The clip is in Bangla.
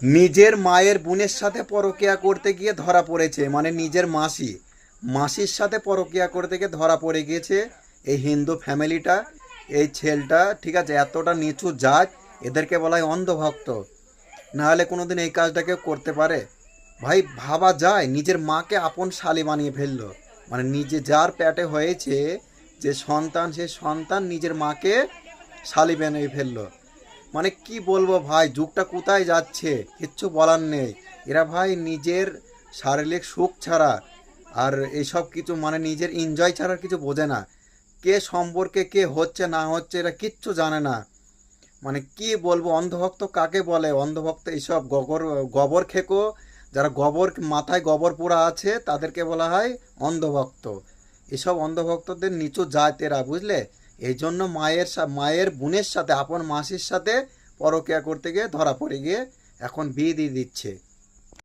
নিজের মায়ের বোনের সাথে পরকীয়া করতে গিয়ে ধরা পড়েছে, মানে নিজের মাসির সাথে পরকীয়া করতে গিয়ে ধরা পড়ে গিয়েছে এই হিন্দু ফ্যামিলিটা। এই ছেলেটা, ঠিক আছে, এতটা নিচু জাত, এদেরকে বলা হয় অন্ধভক্ত। না হলে কোনোদিন এই কাজটা কেউ করতে পারে? ভাই, ভাবা যায়, নিজের মাকে আপন শালি বানিয়ে ফেললো। মানে নিজে যার পেটে হয়েছে যে সন্তান, সে সন্তান নিজের মাকে শালি বানিয়ে ফেললো। মানে কি বলবো ভাই, যুগটা কোথায় যাচ্ছে কিচ্ছু বলার নেই। এরা ভাই নিজের শারীরিক সুখ ছাড়া আর এইসব কিছু, মানে নিজের এনজয় ছাড়া কিছু বোঝে না। কে সম্পর্কে কে হচ্ছে না হচ্ছে এরা কিচ্ছু জানে না। মানে কি বলবো, অন্ধভক্ত কাকে বলে? অন্ধভক্ত এইসব গোবর খেকো, যারা গোবর মাথায় গোবর পোড়া আছে তাদেরকে বলা হয় অন্ধভক্ত। এসব অন্ধভক্তদের নিচু জাত এরা, বুঝলে? এই জন্য মায়ের বোনের সাথে, আপন মাসির সাথে পরকীয়া করতে গিয়ে ধরা পড়ে গিয়ে এখন বিয়ে দিয়ে দিচ্ছে।